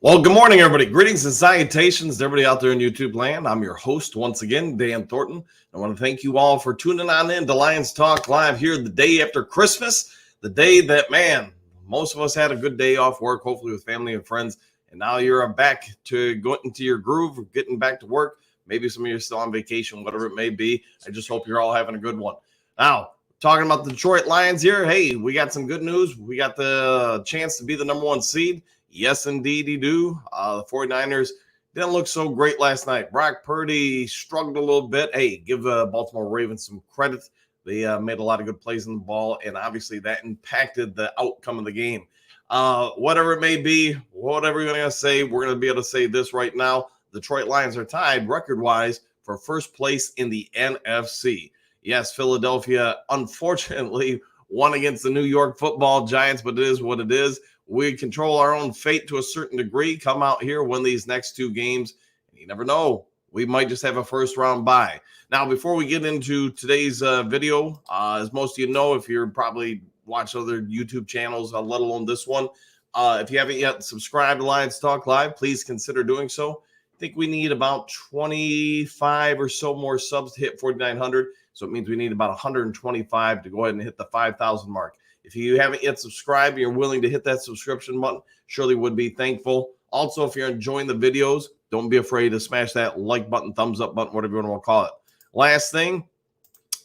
Well, good morning, everybody. Greetings and salutations to everybody out there in YouTube land. I'm your host once again, Dan Thornton. I want to thank you all for tuning on in to Lions Talk Live here the day after Christmas, the day that, man, most of us had a good day off work, hopefully with family and friends, and now you're back to going into your groove, getting back to work. Maybe some of you are still on vacation, whatever it may be. I just hope you're all having a good one. Now, talking about the Detroit Lions here, hey, we got some good news. We got the chance to be the number one seed. Yes, indeed, you do. The 49ers didn't look so great last night. Brock Purdy struggled a little bit. Hey, give Baltimore Ravens some credit. They made a lot of good plays in the ball, and obviously that impacted the outcome of the game. Whatever it may be, whatever you're going to say, we're going to be able to say this right now. The Detroit Lions are tied record-wise for first place in the NFC. Yes, Philadelphia, unfortunately, won against the New York Football Giants, but it is what it is. We control our own fate to a certain degree. Come out here, win these next two games. You never know. We might just have a first-round bye. Now, before we get into today's video, as most of you know, if you're probably watching other YouTube channels, let alone this one, if you haven't yet subscribed to Lions Talk Live, please consider doing so. I think we need about 25 or so more subs to hit 4,900. So it means we need about 125 to go ahead and hit the 5,000 mark. If you haven't yet subscribed and you're willing to hit that subscription button, surely would be thankful. Also, if you're enjoying the videos, don't be afraid to smash that like button, thumbs up button, whatever you want to call it. Last thing,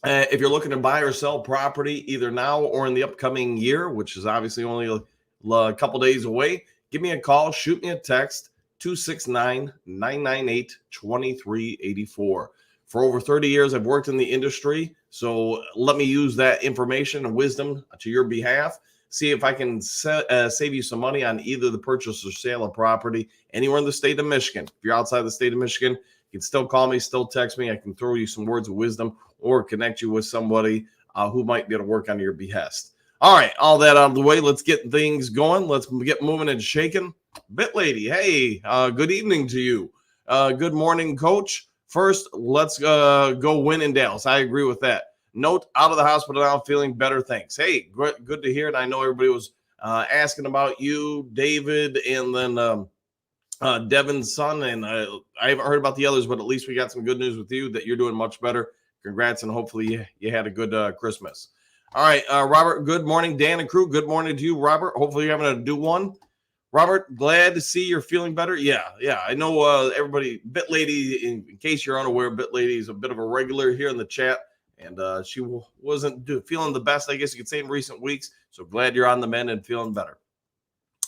if you're looking to buy or sell property either now or in the upcoming year, which is obviously only a couple days away, give me a call, shoot me a text, 269-998-2384. For over 30 years, I've worked in the industry, so let me use that information and wisdom to your behalf. See if I can save you some money on either the purchase or sale of property anywhere in the state of Michigan. If you're outside the state of Michigan, you can still call me, still text me. I can throw you some words of wisdom or connect you with somebody who might be able to work on your behest. All right, all that out of the way. Let's get things going. Let's get moving and shaking. Bit Lady, hey, good evening to you. Good morning, Coach. First, let's go win in Dallas. I agree with that. Note, out of the hospital now, feeling better. Thanks. Hey, good to hear. And I know everybody was asking about you, David, and then Devin's son. And I haven't heard about the others, but at least we got some good news with you that you're doing much better. Congrats, and hopefully you had a good Christmas. All right, Robert, good morning. Dan and crew, good morning to you, Robert. Hopefully you're having a do one. Robert, glad to see you're feeling better. Yeah. I know everybody, Bit Lady, in case you're unaware, Bit Lady is a bit of a regular here in the chat, and she wasn't feeling the best, I guess you could say, in recent weeks. So glad you're on the mend and feeling better.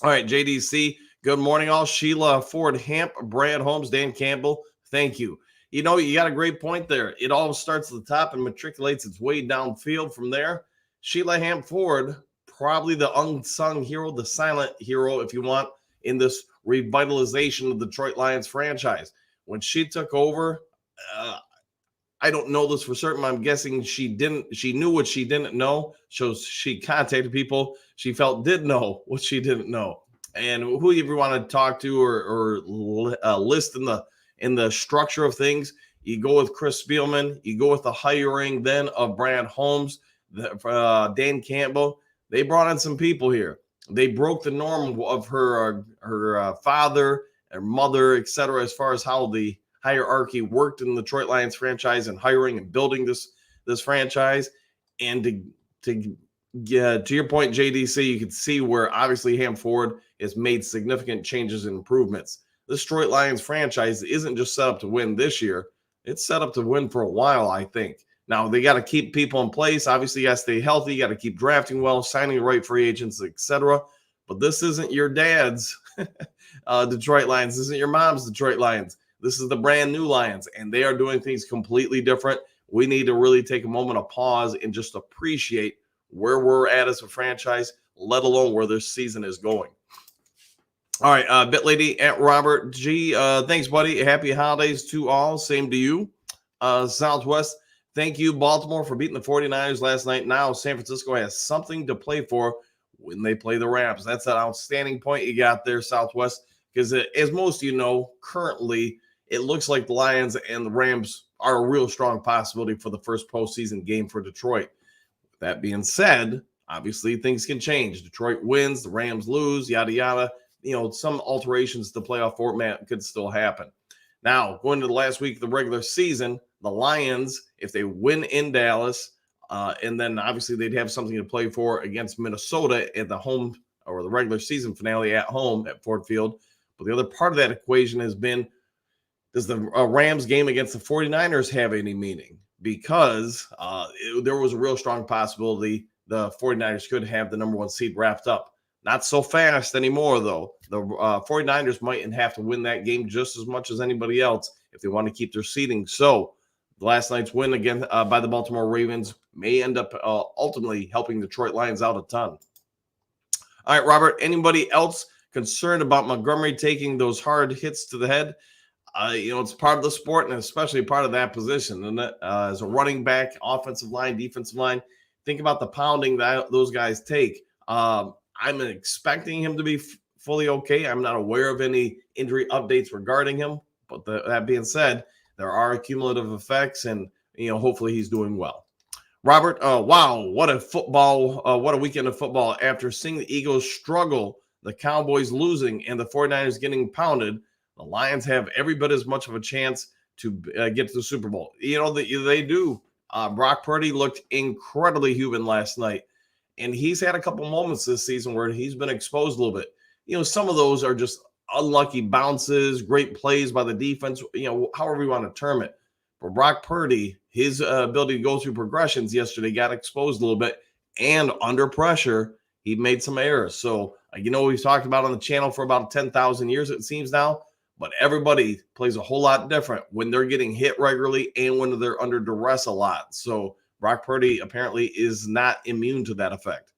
All right, JDC, good morning, all. Sheila Ford Hamp, Brad Holmes, Dan Campbell, thank you. You know, you got a great point there. It all starts at the top and matriculates its way downfield from there. Sheila Hamp Ford, probably the unsung hero, the silent hero, if you want, in this revitalization of the Detroit Lions franchise. When she took over, I don't know this for certain. I'm guessing she knew what she didn't know. So she contacted people she felt did know what she didn't know. And who you ever want to talk to or list in the structure of things, you go with Chris Spielman, you go with the hiring then of Brad Holmes, Dan Campbell. They brought in some people here. They broke the norm of her father, her mother, etc., as far as how the hierarchy worked in the Detroit Lions franchise and hiring and building this franchise. And to your point, JDC, you can see where obviously Ham Ford has made significant changes and improvements. This Detroit Lions franchise isn't just set up to win this year. It's set up to win for a while, I think. Now, they got to keep people in place. Obviously, you got to stay healthy. You got to keep drafting well, signing the right free agents, etc. But this isn't your dad's Detroit Lions. This isn't your mom's Detroit Lions. This is the brand new Lions, and they are doing things completely different. We need to really take a moment of pause and just appreciate where we're at as a franchise, let alone where this season is going. All right, Bit Lady at Robert G. Thanks, buddy. Happy holidays to all. Same to you. Southwest. Thank you, Baltimore, for beating the 49ers last night. Now San Francisco has something to play for when they play the Rams. That's an outstanding point you got there, Southwest, because as most of you know, currently it looks like the Lions and the Rams are a real strong possibility for the first postseason game for Detroit. That being said, obviously things can change. Detroit wins, the Rams lose, yada, yada. some alterations to the playoff format could still happen. Now, going to the last week of the regular season, the Lions, if they win in Dallas, and then obviously they'd have something to play for against Minnesota at the home or the regular season finale at home at Ford Field. But the other part of that equation has been, does the Rams game against the 49ers have any meaning? Because there was a real strong possibility the 49ers could have the number 1 seed wrapped up. Not so fast anymore, though. The 49ers might have to win that game just as much as anybody else if they want to keep their seeding. So last night's win again by the Baltimore Ravens may end up ultimately helping Detroit Lions out a ton. All right, Robert, anybody else concerned about Montgomery taking those hard hits to the head? It's part of the sport and especially part of that position. And as a running back, offensive line, defensive line, think about the pounding that those guys take. I'm expecting him to be fully okay. I'm not aware of any injury updates regarding him. But that being said, there are cumulative effects, and hopefully he's doing well. Robert, wow, what a weekend of football. After seeing the Eagles struggle, the Cowboys losing, and the 49ers getting pounded, the Lions have every bit as much of a chance to get to the Super Bowl. They do. Brock Purdy looked incredibly human last night. And he's had a couple moments this season where he's been exposed a little bit. Some of those are just unlucky bounces, great plays by the defense, however you want to term it. For Brock Purdy, his ability to go through progressions yesterday got exposed a little bit. And under pressure, he made some errors. So, we've talked about on the channel for about 10,000 years, it seems now. But everybody plays a whole lot different when they're getting hit regularly and when they're under duress a lot. So, Brock Purdy apparently is not immune to that effect.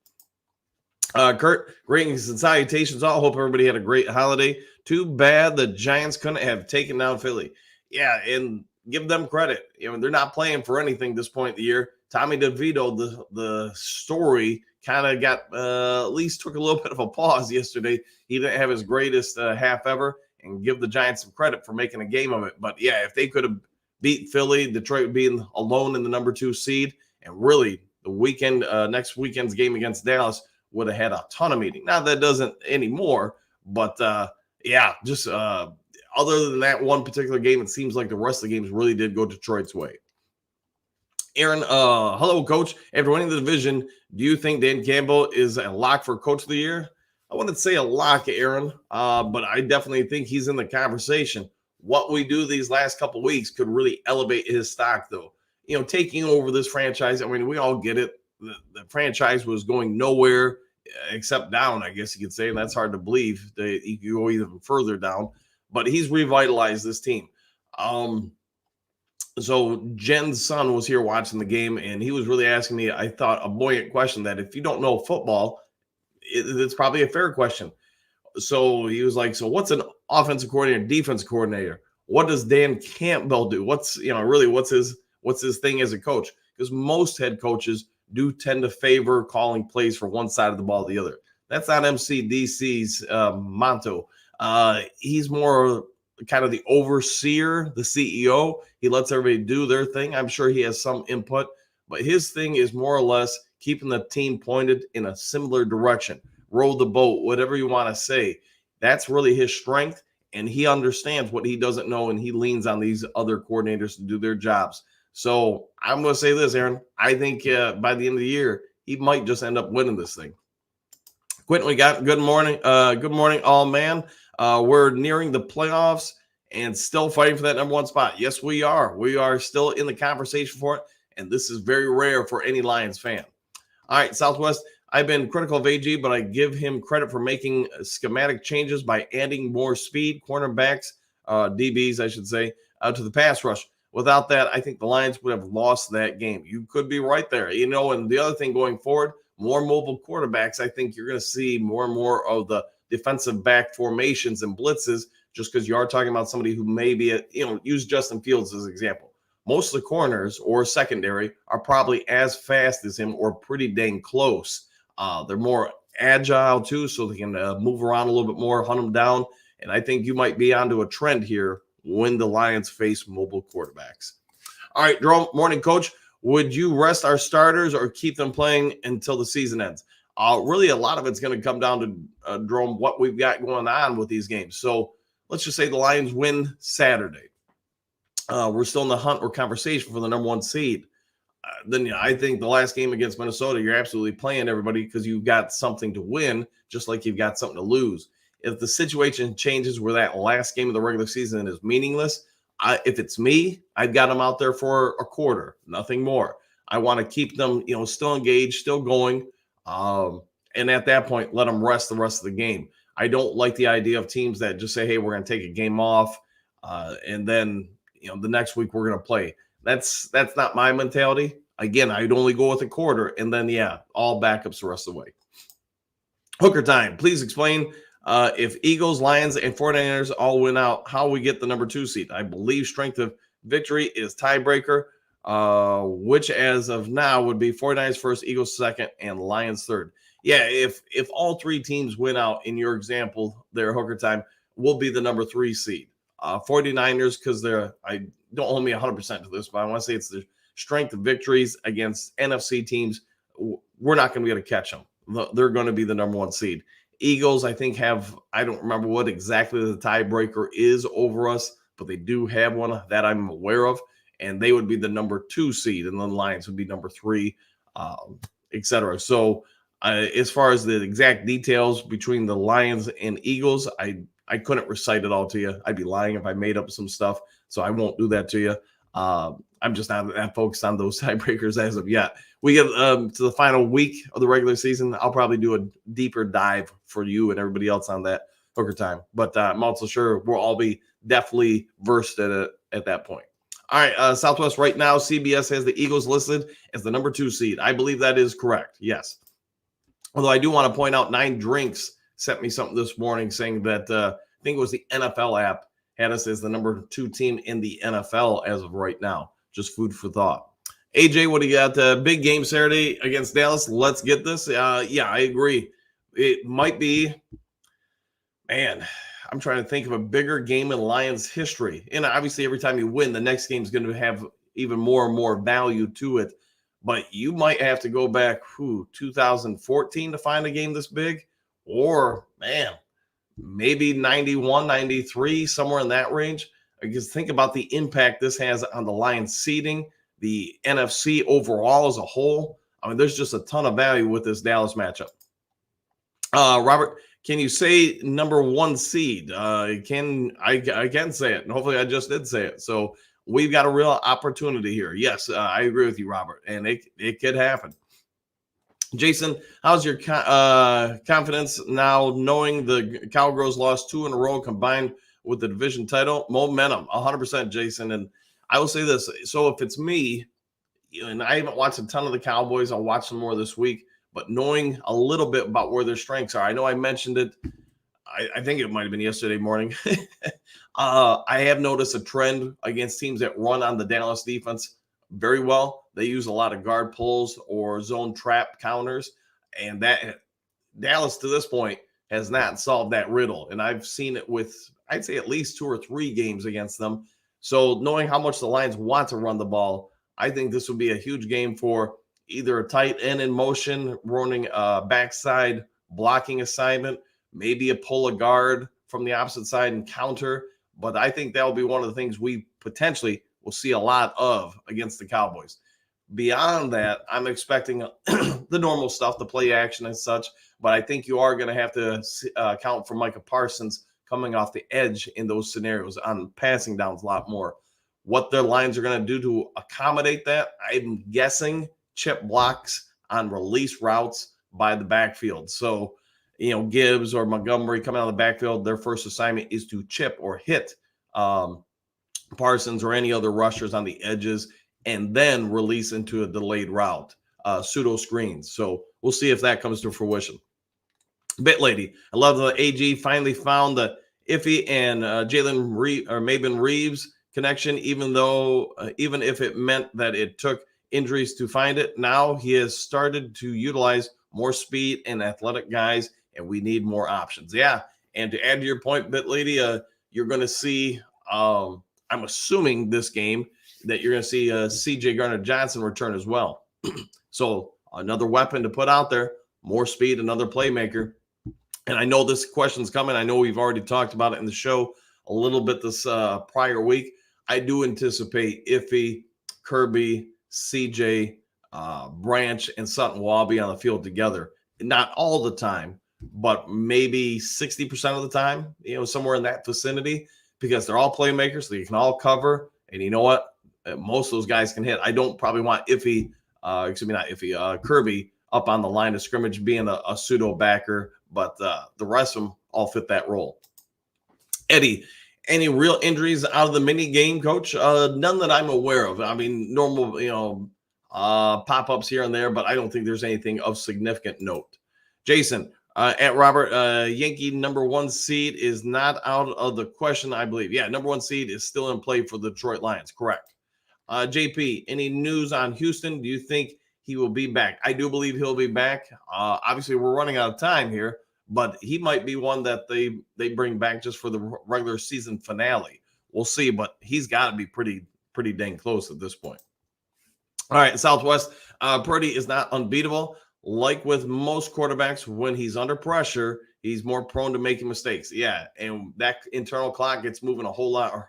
Kurt, greetings and salutations all. Hope everybody had a great holiday. Too bad the Giants couldn't have taken down Philly. Yeah, and give them credit. They're not playing for anything this point in the year. Tommy DeVito, the story kind of got at least took a little bit of a pause yesterday. He didn't have his greatest half ever, and give the Giants some credit for making a game of it. But yeah, if they could have beat Philly, Detroit being alone in the number 2 seed, and really the next weekend's game against Dallas would have had a ton of meaning. Now that doesn't anymore, but just other than that one particular game, it seems like the rest of the games really did go Detroit's way. Aaron, hello, Coach. After winning the division, do you think Dan Campbell is a lock for Coach of the Year? I wouldn't say a lock, Aaron, but I definitely think he's in the conversation. What we do these last couple weeks could really elevate his stock, though. Taking over this franchise, we all get it. The franchise was going nowhere except down, I guess you could say, and that's hard to believe. He could go even further down, but he's revitalized this team. So Jen's son was here watching the game, and he was really asking me, I thought, a buoyant question that if you don't know football, it's probably a fair question. So he was like, so what's an offensive coordinator, defensive coordinator? What does Dan Campbell do? What's his thing as a coach? Because most head coaches do tend to favor calling plays for one side of the ball or the other. That's not MCDC's motto. He's more kind of the overseer, the CEO. He lets everybody do their thing. I'm sure he has some input, but his thing is more or less keeping the team pointed in a similar direction. Row the boat, whatever you want to say. That's really his strength, and he understands what he doesn't know, and he leans on these other coordinators to do their jobs. So I'm going to say this, Aaron. I think by the end of the year, he might just end up winning this thing. Quentin, we got good morning. Good morning, all man. We're nearing the playoffs and still fighting for that number 1 spot. Yes, we are. We are still in the conversation for it, and this is very rare for any Lions fan. All right, Southwest. I've been critical of AG, but I give him credit for making schematic changes by adding more speed, cornerbacks, DBs, I should say, to the pass rush. Without that, I think the Lions would have lost that game. You could be right there. And the other thing going forward, more mobile quarterbacks, I think you're going to see more and more of the defensive back formations and blitzes, just because you are talking about somebody who may be, use Justin Fields as an example. Most of the corners or secondary are probably as fast as him or pretty dang close. They're more agile too, so they can move around a little bit more, hunt them down. And I think you might be onto a trend here when the Lions face mobile quarterbacks. All right, Jerome, morning, Coach. Would you rest our starters or keep them playing until the season ends? Really, a lot of it's going to come down to Jerome, what we've got going on with these games. So let's just say the Lions win Saturday. We're still in the hunt or conversation for the number 1 seed. Then I think the last game against Minnesota, you're absolutely playing everybody because you've got something to win, just like you've got something to lose. If the situation changes where that last game of the regular season is meaningless, if it's me, I've got them out there for a quarter, nothing more. I want to keep them, still engaged, still going. And at that point, let them rest the rest of the game. I don't like the idea of teams that just say, hey, we're going to take a game off. And then, the next week we're going to play. That's not my mentality. Again, I'd only go with a quarter, and then all backups the rest of the way. Hooker time. Please explain if Eagles, Lions, and 49ers all win out, how we get the number 2 seed. I believe strength of victory is tiebreaker, which as of now would be 49ers first, Eagles second, and Lions third. Yeah, if all 3 teams win out in your example there, Hooker time, will be the number 3 seed. 49ers, because I don't hold me 100% to this, but I want to say it's the strength of victories against NFC teams. We're not going to be able to catch them. They're going to be the number 1 seed. Eagles, I think, I don't remember what exactly the tiebreaker is over us, but they do have one that I'm aware of, and they would be the number 2 seed, and then Lions would be number 3, etc. So as far as the exact details between the Lions and Eagles, I couldn't recite it all to you. I'd be lying if I made up some stuff, so I won't do that to you. I'm just not that focused on those tiebreakers as of yet. We get to the final week of the regular season. I'll probably do a deeper dive for you and everybody else on that Hooker time. But I'm also sure we'll all be definitely versed at that point. All right, Southwest right now, CBS has the Eagles listed as the number 2 seed. I believe that is correct, yes. Although I do want to point out 9 Drinks sent me something this morning saying that I think it was the NFL app had us as the number 2 team in the NFL as of right now. Just food for thought. AJ, what do you got? Big game Saturday against Dallas. Let's get this. Yeah, I agree. It might be, man, I'm trying to think of a bigger game in Lions history. And obviously, every time you win, the next game is going to have even more and more value to it. But you might have to go back 2014 to find a game this big. Or, man, maybe 91, 93, somewhere in that range. Because think about the impact this has on the Lions seeding, the NFC overall as a whole. I mean, there's just a ton of value with this Dallas matchup. Robert, can you say number 1 seed? I can say it, and hopefully I just did say it. So we've got a real opportunity here. Yes, I agree with you, Robert, and it could happen. Jason, how's your confidence now knowing the Cowgirls lost 2 in a row combined with the division title? Momentum, 100%, Jason. And I will say this. So if it's me, and I haven't watched a ton of the Cowboys, I'll watch some more this week, but knowing a little bit about where their strengths are. I know I mentioned it. I think it might have been yesterday morning. I have noticed a trend against teams that run on the Dallas defense very well. They use a lot of guard pulls or zone trap counters, and that Dallas to this point has not solved that riddle. And I've seen it with, I'd say, at least 2 or 3 games against them. So knowing how much the Lions want to run the ball, I think this would be a huge game for either a tight end in motion, running a backside blocking assignment, maybe a pull a guard from the opposite side and counter. But I think that'll be one of the things we potentially will see a lot of against the Cowboys. Beyond that, I'm expecting the normal stuff, the play action and such, but I think you are going to have to account for Micah Parsons coming off the edge in those scenarios on passing downs a lot more. What their lines are going to do to accommodate that, I'm guessing chip blocks on release routes by the backfield. So, Gibbs or Montgomery coming out of the backfield, their first assignment is to chip or hit Parsons or any other rushers on the edges, and then release into a delayed route, pseudo screens. So we'll see if that comes to fruition. Bit Lady, I love the AG finally found the Iffy and Maven Reeves connection, even if it meant that it took injuries to find it. Now he has started to utilize more speed and athletic guys, and we need more options. Yeah, and to add to your point, Bit Lady, you're going to see, I'm assuming this game, that you're going to see C.J. Gardner-Johnson return as well. So another weapon to put out there. more speed, another playmaker. And I know this question's coming. I know we've already talked about it in the show a little bit this prior week. I do anticipate Iffy, Kirby, CJ, Branch, and Sutton will all be on the field together. Not all the time, but maybe 60% of the time, somewhere in that vicinity, because they're all playmakers. So they can all cover. And you know what? Most of those guys can hit. I don't probably want Kirby up on the line of scrimmage being a pseudo backer, but the rest of them all fit that role. Eddie, any real injuries out of the mini game, Coach? None that I'm aware of. I mean, normal, pop-ups here and there, but I don't think there's anything of significant note. Jason, at Robert, Yankee number 1 seed is not out of the question, I believe. Yeah, number 1 seed is still in play for the Detroit Lions. Correct. JP, any news on Houston? Do you think he will be back? I do believe he'll be back. Obviously, we're running out of time here, but he might be one that they bring back just for the regular season finale. We'll see, but he's got to be pretty dang close at this point. All right, Southwest, Purdy is not unbeatable. Like with most quarterbacks, when he's under pressure, he's more prone to making mistakes. Yeah, and that internal clock gets moving a whole lot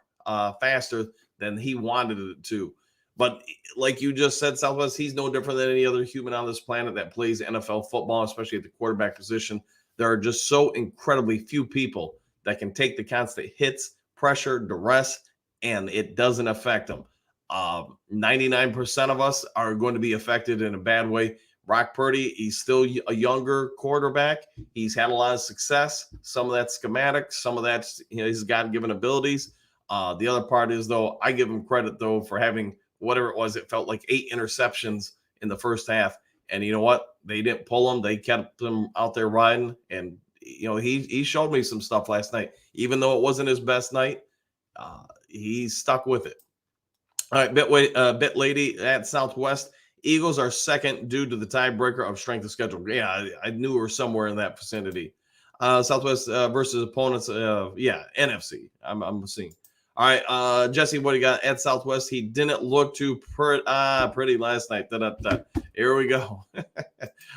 faster than he wanted it to. But like you just said, Southwest, he's no different than any other human on this planet that plays NFL football, especially at the quarterback position. There are just so incredibly few people that can take the constant hits, pressure, duress, and it doesn't affect them. 99% of us are going to be affected in a bad way. Brock Purdy, he's still a younger quarterback. He's had a lot of success. Some of that's schematic. Some of that's his God-given abilities. The other part is, though, I give him credit, though, for having whatever it was. It felt like 8 interceptions in the first half. And you know what? They didn't pull him. They kept him out there riding. And, he showed me some stuff last night. Even though it wasn't his best night, he stuck with it. All right, Bit Lady at Southwest. Eagles are second due to the tiebreaker of strength of schedule. Yeah, I knew we were somewhere in that vicinity. Southwest versus opponents. NFC. I'm seeing. All right, Jesse, what do you got at Southwest? He didn't look too pretty last night. Here we go.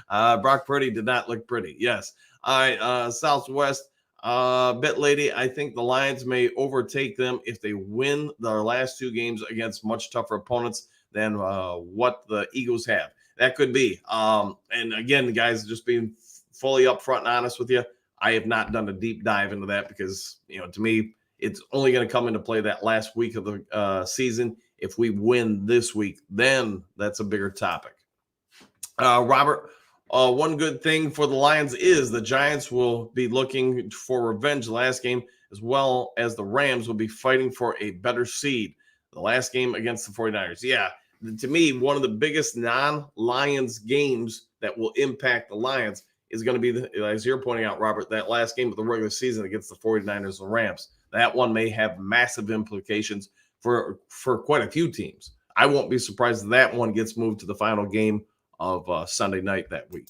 Brock Purdy did not look pretty. Yes. All right, Southwest. Bit Lady, I think the Lions may overtake them if they win their last 2 games against much tougher opponents than what the Eagles have. That could be. And again, guys, just being fully upfront and honest with you, I have not done a deep dive into that because, to me, it's only going to come into play that last week of the season. If we win this week, then that's a bigger topic. Robert, one good thing for the Lions is the Giants will be looking for revenge the last game, as well as the Rams will be fighting for a better seed. The last game against the 49ers. Yeah, to me, one of the biggest non-Lions games that will impact the Lions is going to be, as you're pointing out, Robert, that last game of the regular season against the 49ers and Rams. That one may have massive implications for quite a few teams. I won't be surprised if that one gets moved to the final game of Sunday night that week.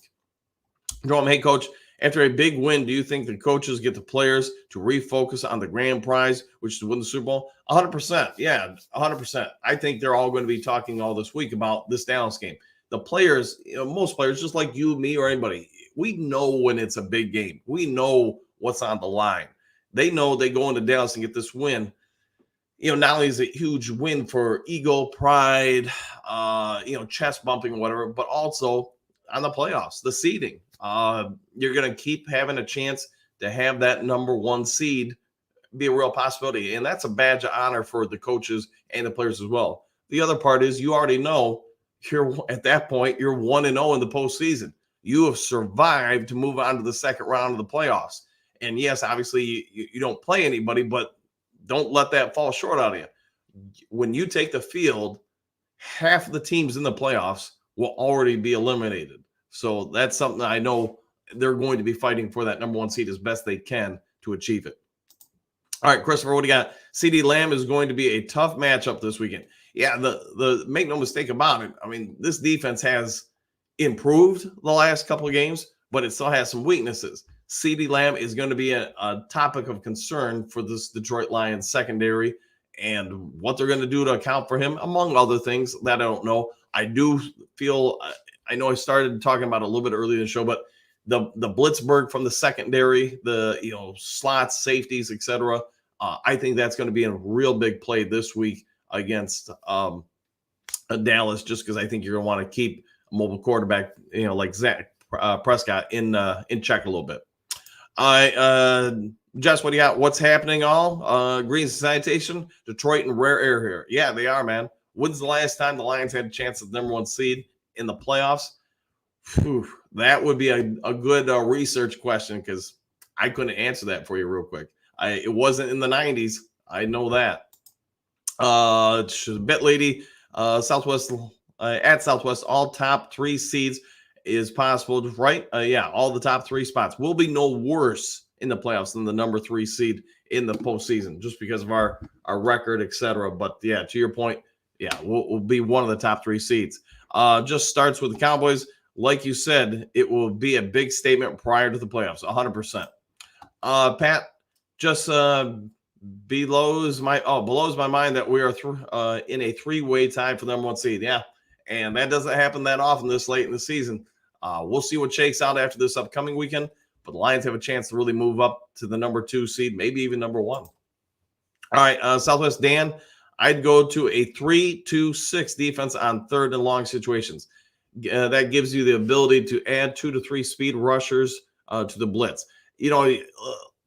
Jerome, hey, Coach, after a big win, do you think the coaches get the players to refocus on the grand prize, which is to win the Super Bowl? 100%. Yeah, 100%. I think they're all going to be talking all this week about this Dallas game. The players, most players, just like you, me, or anybody, we know when it's a big game. We know what's on the line. They know they go into Dallas and get this win. Not only is it a huge win for ego, pride, chest bumping, whatever, but also on the playoffs, the seeding. You're going to keep having a chance to have that number 1 seed be a real possibility. And that's a badge of honor for the coaches and the players as well. The other part is you already know at that point, you're 1-0 in the postseason. You have survived to move on to the second round of the playoffs. And yes, obviously you don't play anybody, but don't let that fall short out of you. When you take the field, half of the teams in the playoffs will already be eliminated. So that's something I know they're going to be fighting for, that number 1 seed as best they can to achieve it. All right, Christopher, what do you got? CeeDee Lamb is going to be a tough matchup this weekend. Yeah, the make no mistake about it. I mean, this defense has improved the last couple of games, but it still has some weaknesses. CeeDee Lamb is going to be a topic of concern for this Detroit Lions secondary, and what they're going to do to account for him, among other things that I don't know. I do feel, I know I started talking about it a little bit earlier in the show, but the Blitzburg from the secondary, the slots, safeties, etc. I think that's going to be a real big play this week against Dallas, just because I think you're going to want to keep a mobile quarterback, like Zach Prescott in check a little bit. All right, Jess, what do you got? What's happening all? Green Sanitation, Detroit, and rare air here. Yeah, they are, man. When's the last time the Lions had a chance at the number 1 seed in the playoffs? Whew, that would be a good research question, because I couldn't answer that for you real quick. It wasn't in the 90s. I know that. Bet Lady, Southwest, at Southwest, all top 3 seeds is possible, right? Yeah, all the top 3 spots will be no worse in the playoffs than the number 3 seed in the postseason, just because of our record, etc. But yeah, to your point, yeah, we'll be one of the top 3 seeds. Just starts with the Cowboys. Like you said, it will be a big statement prior to the playoffs, 100%. Pat, just blows my mind that we are in a 3-way tie for the number 1 seed. Yeah, and that doesn't happen that often this late in the season. We'll see what shakes out after this upcoming weekend, but the Lions have a chance to really move up to the number 2 seed, maybe even number 1. All right, Southwest Dan, I'd go to a 3-2-6 defense on 3rd and long situations. That gives you the ability to add 2 to 3 speed rushers to the blitz.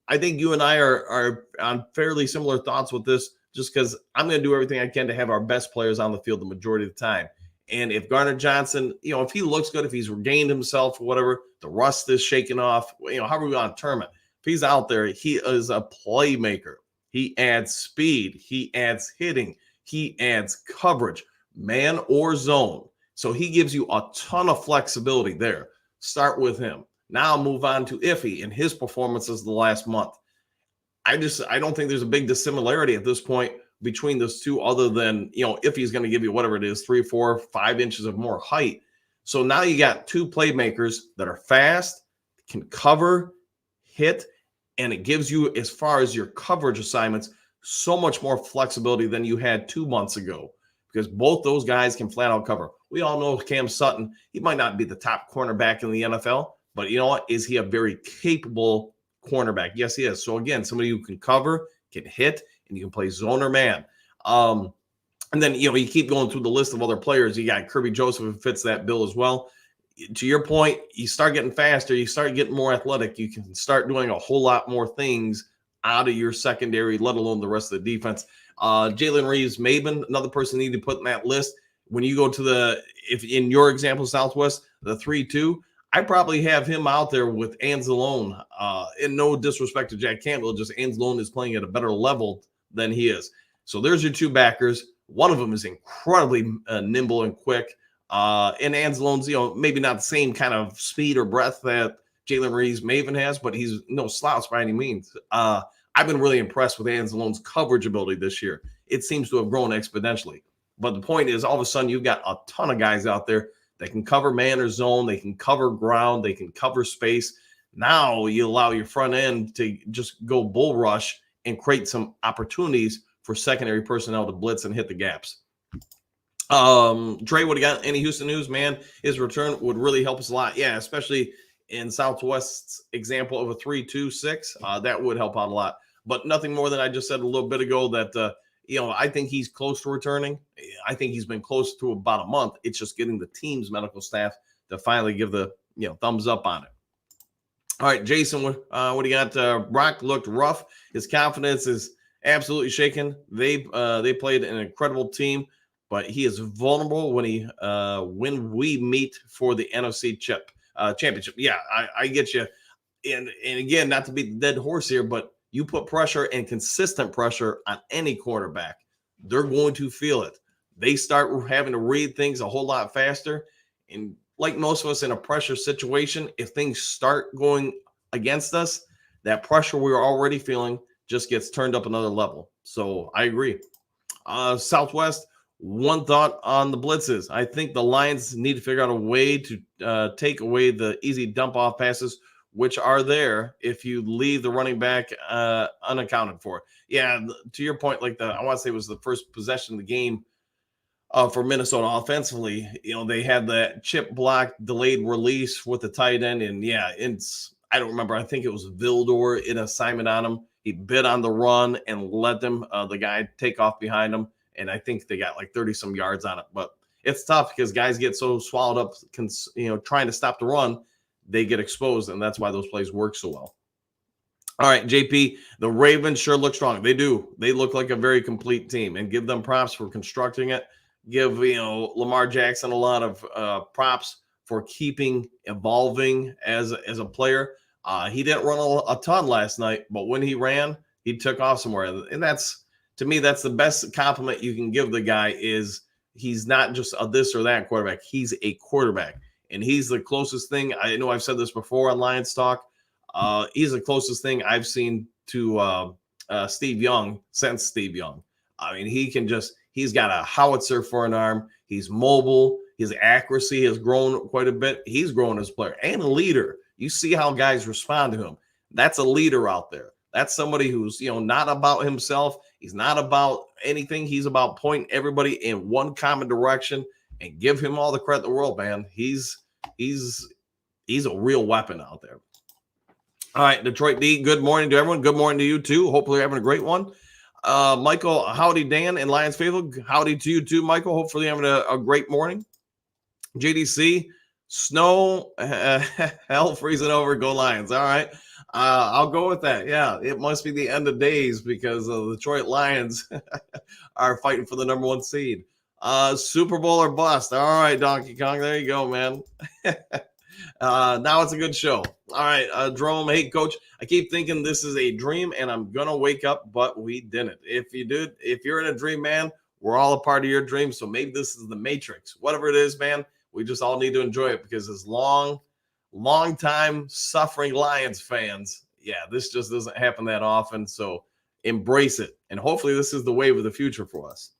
I think you and I are on fairly similar thoughts with this, just because I'm going to do everything I can to have our best players on the field the majority of the time. And if Garner Johnson, if he looks good, if he's regained himself or whatever, the rust is shaking off, however we want to term it, if he's out there, he is a playmaker. He adds speed. He adds hitting. He adds coverage, man or zone. So he gives you a ton of flexibility there. Start with him. Now move on to Iffy and his performances the last month. I don't think there's a big dissimilarity at this point between those two, other than, Iffy's going to give you whatever it is, 3, 4, 5 inches of more height. So now you got 2 playmakers that are fast, can cover, hit, and it gives you, as far as your coverage assignments, so much more flexibility than you had 2 months ago, because both those guys can flat out cover. We all know Cam Sutton, he might not be the top cornerback in the NFL, but you know what? Is he a very capable cornerback? Yes, he is. So again, somebody who can cover, can hit, and you can play zone or man. And then, you keep going through the list of other players. You got Kirby Joseph, who fits that bill as well. To your point, you start getting faster, you start getting more athletic, you can start doing a whole lot more things out of your secondary, let alone the rest of the defense. Jalen Reeves-Maybin, another person you need to put in that list. When you go to if in your example, Southwest, the 3-2, I probably have him out there with Anzalone. And no disrespect to Jack Campbell, just Anzalone is playing at a better level than he is. So there's your 2 backers. One of them is incredibly nimble and quick. And Anzalone's, maybe not the same kind of speed or breadth that Jalen Reeves-Maybin has, but he's no slouch by any means. I've been really impressed with Anzalone's coverage ability this year. It seems to have grown exponentially. But the point is, all of a sudden, you've got a ton of guys out there that can cover man or zone. They can cover ground. They can cover space. Now you allow your front end to just go bull rush and create some opportunities for secondary personnel to blitz and hit the gaps. Trey, what do you got? Any Houston news, man? His return would really help us a lot. Yeah, especially in Southwest's example of a 3-2-6. That would help out a lot. But nothing more than I just said a little bit ago that, I think he's close to returning. I think he's been close to about a month. It's just getting the team's medical staff to finally give the, thumbs up on it. All right, Jason, what do you got? Brock looked rough. His confidence is absolutely shaken. They played an incredible team, but he is vulnerable when we meet for the NFC championship. Yeah, I get you. And again, not to be the dead horse here, but you put pressure and consistent pressure on any quarterback, they're going to feel it. They start having to read things a whole lot faster. And like most of us in a pressure situation, if things start going against us, that pressure we're already feeling just gets turned up another level. So I agree. Southwest, one thought on the blitzes. I think the Lions need to figure out a way to take away the easy dump off passes, which are there if you leave the running back unaccounted for. Yeah, to your point, I want to say it was the first possession of the game For Minnesota offensively. They had that chip block delayed release with the tight end. And yeah, I don't remember. I think it was Vildor in assignment on him. He bit on the run and let the guy take off behind him. And I think they got like 30 some yards on it. But it's tough because guys get so swallowed up, trying to stop the run, they get exposed. And that's why those plays work so well. All right, JP, the Ravens sure look strong. They do. They look like a very complete team, and give them props for constructing it. Give Lamar Jackson a lot of props for keeping evolving as a player. He didn't run a ton last night, but when he ran, he took off somewhere. And that's, to me, that's the best compliment you can give the guy. Is he's not just a this or that quarterback. He's a quarterback, and he's the closest thing. I know I've said this before on Lions Talk. He's the closest thing I've seen to Steve Young since Steve Young. I mean, he's got a howitzer for an arm. He's mobile. His accuracy has grown quite a bit. He's grown as a player and a leader. You see how guys respond to him. That's a leader out there. That's somebody who's, not about himself. He's not about anything. He's about pointing everybody in one common direction, and give him all the credit in the world, man. He's a real weapon out there. All right, Detroit D, good morning to everyone. Good morning to you, too. Hopefully you're having a great one. Michael, howdy, Dan, and Lions Faithful. Howdy to you, too, Michael. Hopefully you're having a great morning. JDC, snow, hell freezing over, go Lions. All right, I'll go with that. Yeah, it must be the end of days because the Detroit Lions are fighting for the number 1 seed. Super Bowl or bust. All right, Donkey Kong, there you go, man. Now it's a good show. All right, Jerome, hey, Coach, I keep thinking this is a dream and I'm going to wake up, but we didn't. If you're in a dream, man, we're all a part of your dream. So maybe this is the Matrix. Whatever it is, man, we just all need to enjoy it because as long time suffering Lions fans, yeah, this just doesn't happen that often. So embrace it. And hopefully this is the wave of the future for us.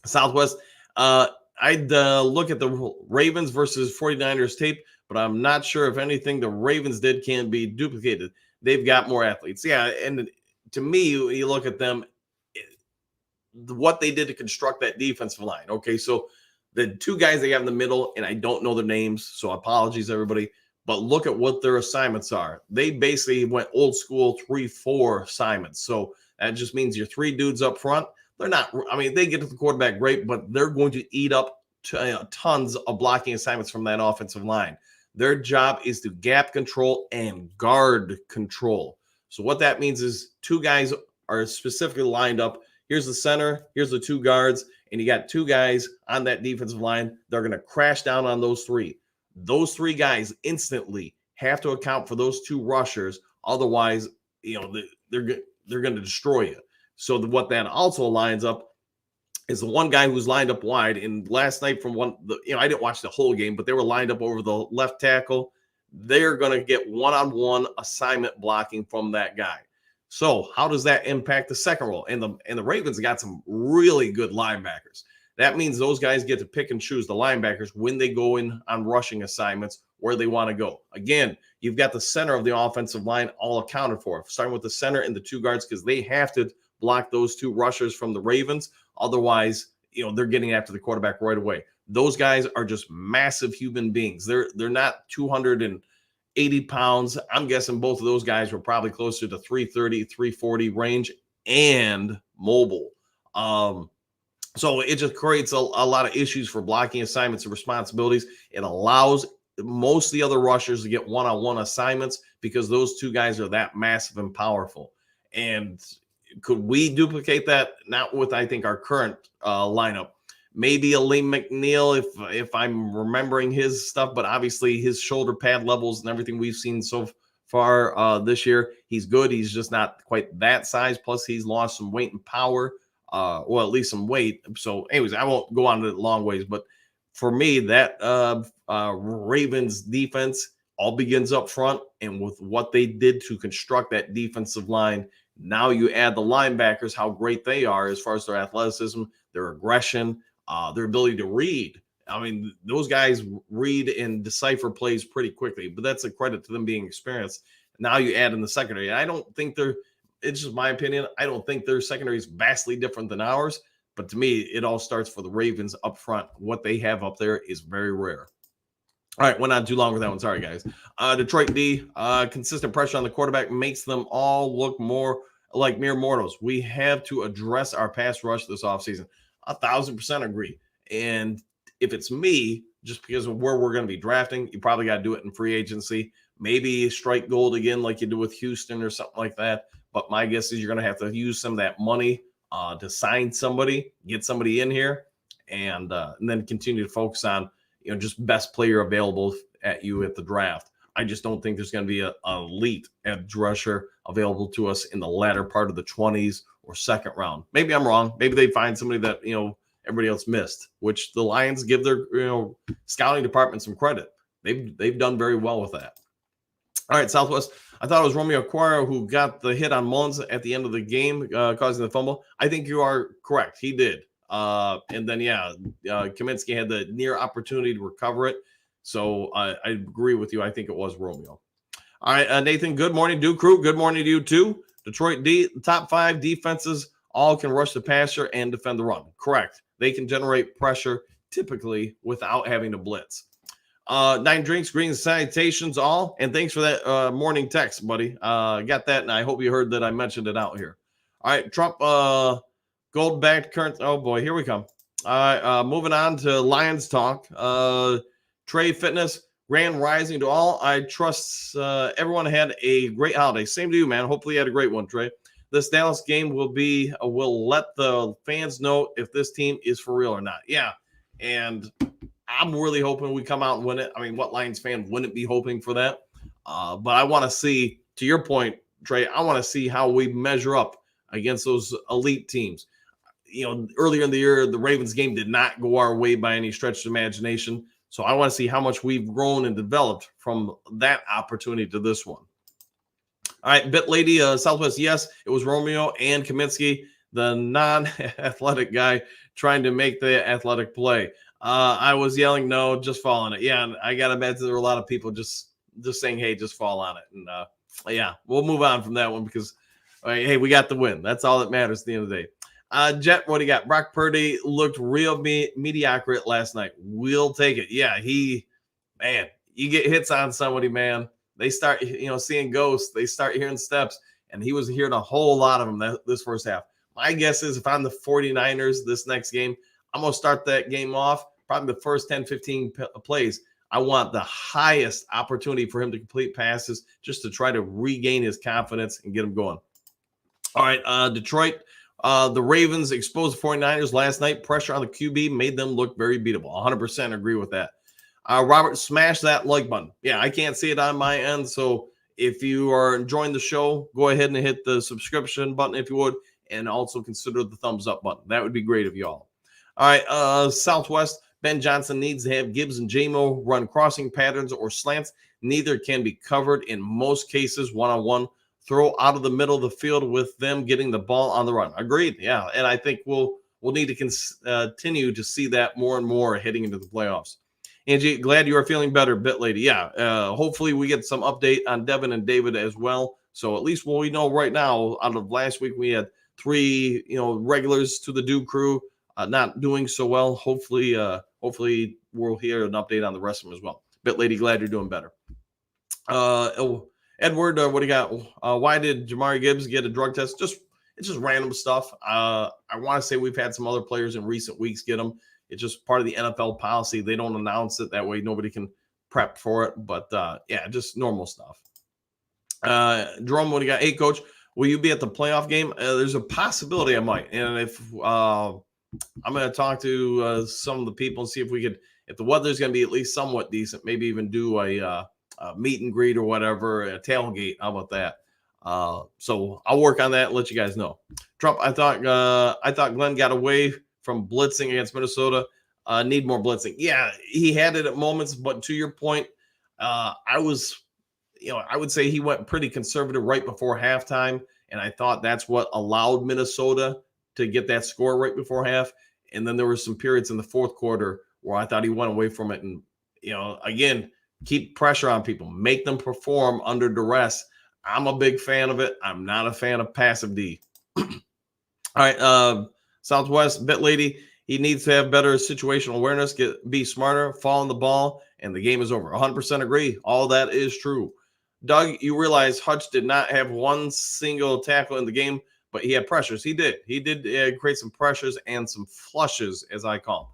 Southwest, I'd look at the Ravens versus 49ers tape, but I'm not sure if anything the Ravens did can be duplicated. They've got more athletes. Yeah, and to me, you look at them, what they did to construct that defensive line. Okay, so the 2 guys they have in the middle, and I don't know their names, so apologies, everybody, but look at what their assignments are. They basically went old school 3-4 assignments. So that just means your 3 dudes up front. They're not, I mean, they get to the quarterback great, but they're going to eat up tons of blocking assignments from that offensive line. Their job is to gap control and guard control. So what that means is 2 guys are specifically lined up. Here's the center, here's the 2 guards, and you got 2 guys on that defensive line. They're going to crash down on those 3. Those 3 guys instantly have to account for those 2 rushers. Otherwise, they're going to destroy you. So what that also lines up is the one guy who's lined up wide. And last night I didn't watch the whole game, but they were lined up over the left tackle. They're going to get one-on-one assignment blocking from that guy. So how does that impact the second roll? And the Ravens got some really good linebackers. That means those guys get to pick and choose the linebackers when they go in on rushing assignments where they want to go. Again, you've got the center of the offensive line all accounted for, starting with the center and the 2 guards, because they have to block those 2 rushers from the Ravens. Otherwise, they're getting after the quarterback right away. Those guys are just massive human beings. They're not 280 pounds. I'm guessing both of those guys were probably closer to 330, 340 range and mobile. So it just creates a lot of issues for blocking assignments and responsibilities. It allows most of the other rushers to get one-on-one assignments because those 2 guys are that massive and powerful. And could we duplicate that? Not with, I think, our current lineup. Maybe a Lee McNeil if I'm remembering his stuff, but obviously his shoulder pad levels and everything we've seen so far this year, he's good. He's just not quite that size. Plus, he's lost some weight and power, well, at least some weight. So, anyways, I won't go on to the long ways, but for me, that Ravens defense all begins up front, and with what they did to construct that defensive line. Now you add the linebackers, how great they are as far as their athleticism, their aggression, their ability to read. I mean, those guys read and decipher plays pretty quickly, but that's a credit to them being experienced. Now you add in the secondary. I don't think it's just my opinion. I don't think their secondary is vastly different than ours, But to me, it all starts for the Ravens up front. What they have up there is very rare. All right, went on too long with that one. Sorry, guys. Detroit D, consistent pressure on the quarterback makes them all look more like mere mortals. We have to address our pass rush this offseason. 1,000% agree. And if it's me, just because of where we're going to be drafting, you probably got to do it in free agency. Maybe strike gold again like you do with Houston or something like that. But my guess is you're going to have to use some of that money to sign somebody, get somebody in here, and then continue to focus on just best player available at you at the draft. I just don't think there's going to be an elite edge rusher available to us in the latter part of the 20s or second round. Maybe I'm wrong. Maybe they find somebody that everybody else missed, which the Lions give their scouting department some credit. They've done very well with that. All right, Southwest. I thought it was Romeo Okwara who got the hit on Mullins at the end of the game, causing the fumble. I think you are correct. He did. And then, Kaminsky had the near opportunity to recover it. So I agree with you. I think it was Romeo. All right, Nathan, good morning, Duke Crew. Good morning to you, too. Detroit D, top 5 defenses all can rush the passer and defend the run. Correct. They can generate pressure typically without having to blitz. 9 drinks, greens, salutations, all. And thanks for that morning text, buddy. Got that, and I hope you heard that I mentioned it out here. All right, Trump, gold backed current. Oh, boy, here we come. All right, moving on to Lions talk. Trey Fitness, Grand Rising to all. I trust everyone had a great holiday. Same to you, man. Hopefully you had a great one, Trey. This Dallas game will let the fans know if this team is for real or not. Yeah, and I'm really hoping we come out and win it. I mean, what Lions fan wouldn't be hoping for that? But I want to see, to your point, Trey, I want to see how we measure up against those elite teams. Earlier in the year, the Ravens game did not go our way by any stretch of imagination. So I want to see how much we've grown and developed from that opportunity to this one. All right, Bit Lady, Southwest, yes, it was Romeo and Kaminsky, the non-athletic guy trying to make the athletic play. I was yelling, no, just fall on it. Yeah, and I got to imagine there were a lot of people just saying, hey, just fall on it. And, we'll move on from that one because, hey, we got the win. That's all that matters at the end of the day. Jet, what do you got? Brock Purdy looked real mediocre last night. We'll take it. Yeah, you get hits on somebody, man. They start, seeing ghosts. They start hearing steps, and he was hearing a whole lot of them this first half. My guess is if I'm the 49ers this next game, I'm going to start that game off, probably the first 10, 15 plays. I want the highest opportunity for him to complete passes just to try to regain his confidence and get him going. All right, Detroit. The Ravens exposed the 49ers last night. Pressure on the QB made them look very beatable. 100% agree with that. Robert, smash that like button. Yeah, I can't see it on my end. So if you are enjoying the show, go ahead and hit the subscription button if you would, and also consider the thumbs up button. That would be great of you all. All right, Southwest. Ben Johnson needs to have Gibbs and JMO run crossing patterns or slants. Neither can be covered in most cases one-on-one. Throw out of the middle of the field with them getting the ball on the run. Agreed. Yeah, and I think we'll need to continue to see that more and more heading into the playoffs. Angie, glad you are feeling better, Bit Lady. Yeah, hopefully we get some update on Devin and David as well. So at least what we know right now, out of last week, we had 3 regulars to the Duke Crew not doing so well. Hopefully we'll hear an update on the rest of them as well. Bit Lady, glad you're doing better. Edward, what do you got? Why did Jamari Gibbs get a drug test? It's just random stuff. I want to say we've had some other players in recent weeks get them. It's just part of the NFL policy. They don't announce it. That way nobody can prep for it. But, just normal stuff. Jerome, what do you got? Hey, Coach, will you be at the playoff game? There's a possibility I might. And if I'm going to talk to some of the people and see if we could, if the weather's going to be at least somewhat decent, maybe even do a meet and greet or whatever, a tailgate. How about that? So I'll work on that and let you guys know. Trump, I thought Glenn got away from blitzing against Minnesota. Need more blitzing. Yeah, he had it at moments, but to your point, I would say he went pretty conservative right before halftime, and I thought that's what allowed Minnesota to get that score right before half. And then there were some periods in the fourth quarter where I thought he went away from it. And, again, keep pressure on people, make them perform under duress. I'm a big fan of it. I'm not a fan of passive D. All right. Southwest Bet Lady, he needs to have better situational awareness, be smarter, fall on the ball, and the game is over. 100% agree. All that is true. Doug, you realize Hutch did not have one single tackle in the game, but he had pressures. He did. He did create some pressures and some flushes, as I call them.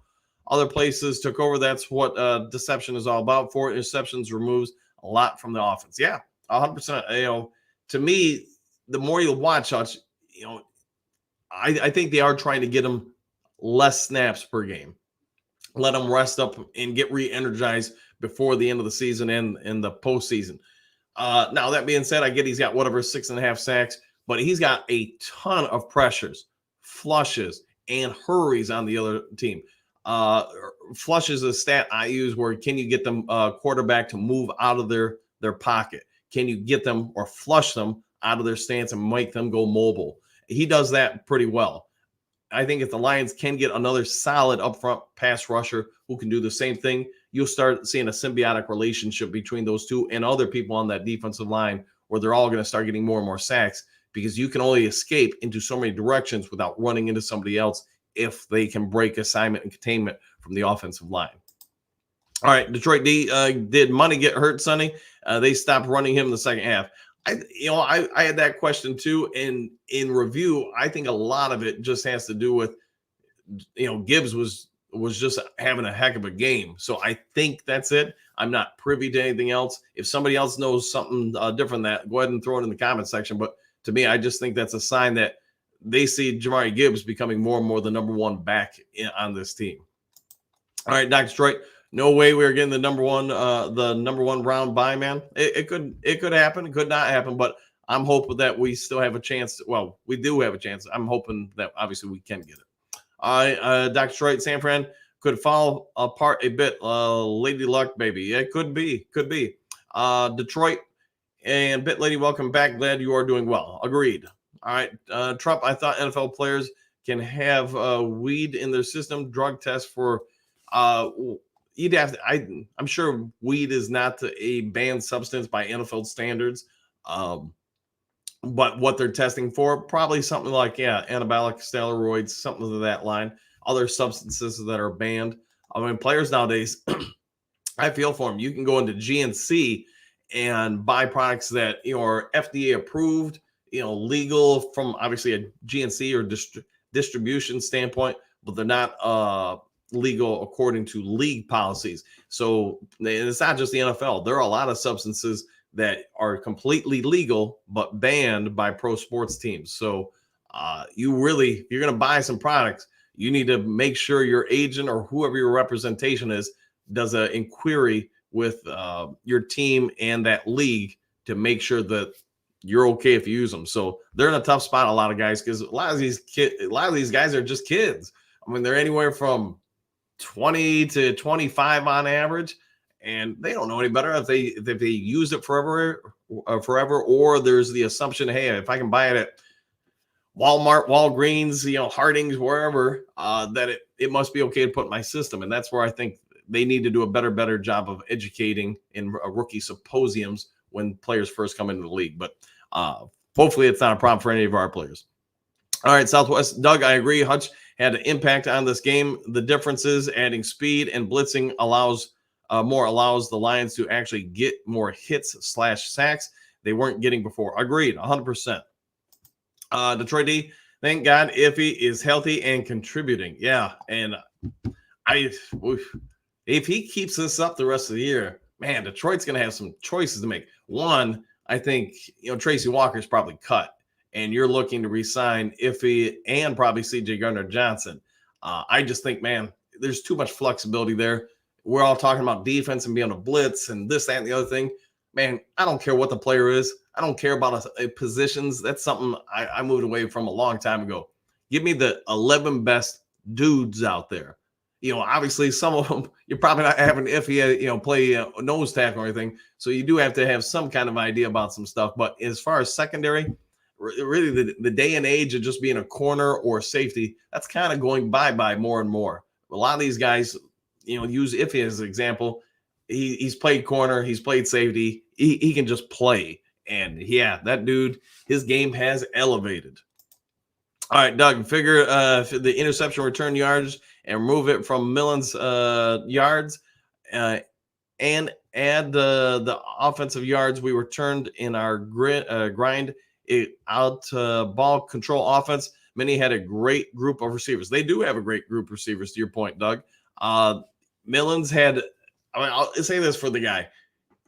Other places took over. That's what deception is all about. 4 interceptions removes a lot from the offense. Yeah, 100%. To me, the more you watch Hutch, I think they are trying to get him less snaps per game. Let him rest up and get re-energized before the end of the season and in the postseason. Now, that being said, I get he's got 6.5 sacks, but he's got a ton of pressures, flushes, and hurries on the other team. Flushes is a stat I use where can you get them quarterback to move out of their pocket? Can you get them or flush them out of their stance and make them go mobile? He does that pretty well. I think if the Lions can get another solid upfront pass rusher who can do the same thing, you'll start seeing a symbiotic relationship between those two and other people on that defensive line where they're all going to start getting more and more sacks because you can only escape into so many directions without running into somebody else if they can break assignment and containment from the offensive line. All right, Detroit D, did Money get hurt, Sonny? They stopped running him in the second half. I had that question too. And in review, I think a lot of it just has to do with, Gibbs was just having a heck of a game. So I think that's it. I'm not privy to anything else. If somebody else knows something different, that go ahead and throw it in the comment section. But to me, I just think that's a sign that they see Jamari Gibbs becoming more and more the number one back on this team. All right, Dr. Detroit. No way we are getting the number one round bye, man. It could happen. It could not happen, but I'm hoping that we still have a chance. Well, we do have a chance. I'm hoping that obviously we can get it. All right, Dr. Detroit, San Fran could fall apart a bit. Lady Luck, baby. It could be. Detroit and Bit Lady, welcome back. Glad you are doing well. Agreed. All right, Trump, I thought NFL players can have weed in their system, drug test for you'd have to, I'm sure weed is not a banned substance by NFL standards. But what they're testing for, probably something like, anabolic steroids, something of that line, other substances that are banned. I mean, players nowadays, I feel for them. You can go into GNC and buy products that, are FDA approved, legal from obviously a GNC or distribution standpoint, but they're not legal according to league policies. So it's not just the NFL. There are a lot of substances that are completely legal but banned by pro sports teams. So if you're going to buy some products, you need to make sure your agent or whoever your representation is does an inquiry with your team and that league to make sure that you're okay if you use them. So they're in a tough spot, a lot of guys, because a lot of these guys are just kids. I mean, they're anywhere from 20 to 25 on average, and they don't know any better if they use it forever, or there's the assumption, hey, if I can buy it at Walmart, Walgreens, Harding's, wherever, that it must be okay to put in my system. And that's where I think they need to do a better job of educating in rookie symposiums when players first come into the league. But hopefully it's not a problem for any of our players. All right, Southwest. Doug, I agree. Hutch had an impact on this game. The difference is adding speed and blitzing allows the Lions to actually get more hits / sacks they weren't getting before. Agreed, 100%. Detroit D, thank God Iffy is healthy and contributing. Yeah, and if he keeps this up the rest of the year, man, Detroit's going to have some choices to make. One, I think, Tracy Walker's probably cut, and you're looking to re-sign Iffy and probably C.J. Gardner-Johnson. I just think, man, there's too much flexibility there. We're all talking about defense and being able to blitz and this, that, and the other thing. Man, I don't care what the player is. I don't care about positions. That's something I moved away from a long time ago. Give me the 11 best dudes out there. Obviously some of them, you're probably not having Iffy, play nose tackle or anything. So you do have to have some kind of idea about some stuff. But as far as secondary, really the day and age of just being a corner or safety, that's kind of going bye more and more. A lot of these guys, use Iffy as an example. He's played corner, he's played safety. He can just play. And yeah, that dude, his game has elevated. All right, Doug, figure the interception return yards and remove it from Millen's yards uh, and add the offensive yards we returned in our grind it out ball control offense. Many had a great group of receivers. They do have a great group of receivers, to your point, Doug. Millen's had, I mean, I'll say this for the guy.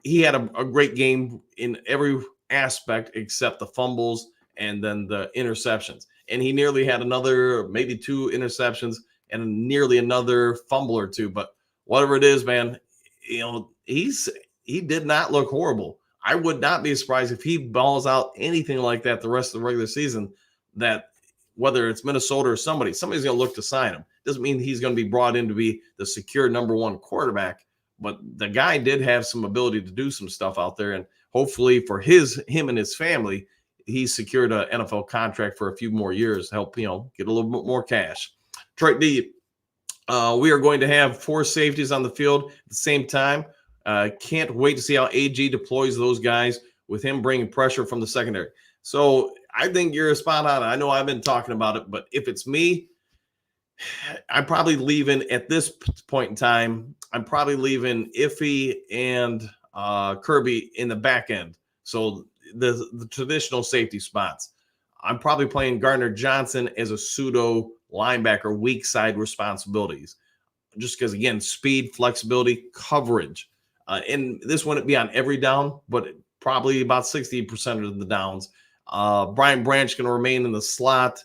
He had a great game in every aspect except the fumbles and then the interceptions. And he nearly had another, maybe 2 interceptions and nearly another fumble or 2. But whatever it is, man, he did not look horrible. I would not be surprised if he balls out anything like that the rest of the regular season. That whether it's Minnesota or somebody's going to look to sign him. Doesn't mean he's going to be brought in to be the secure number 1 quarterback. But the guy did have some ability to do some stuff out there, and hopefully for him and his family, he secured an NFL contract for a few more years to help get a little bit more cash. Detroit D, we are going to have 4 safeties on the field at the same time. Can't wait to see how AG deploys those guys with him bringing pressure from the secondary. So I think you're spot on. I know I've been talking about it, but if it's me, I'm probably leaving at this point in time. I'm probably leaving Iffy and Kirby in the back end. So the traditional safety spots. I'm probably playing Gardner Johnson as a pseudo linebacker, weak side responsibilities. Just because, again, speed, flexibility, coverage. And this wouldn't be on every down, but probably about 60% of the downs. Brian Branch going to remain in the slot,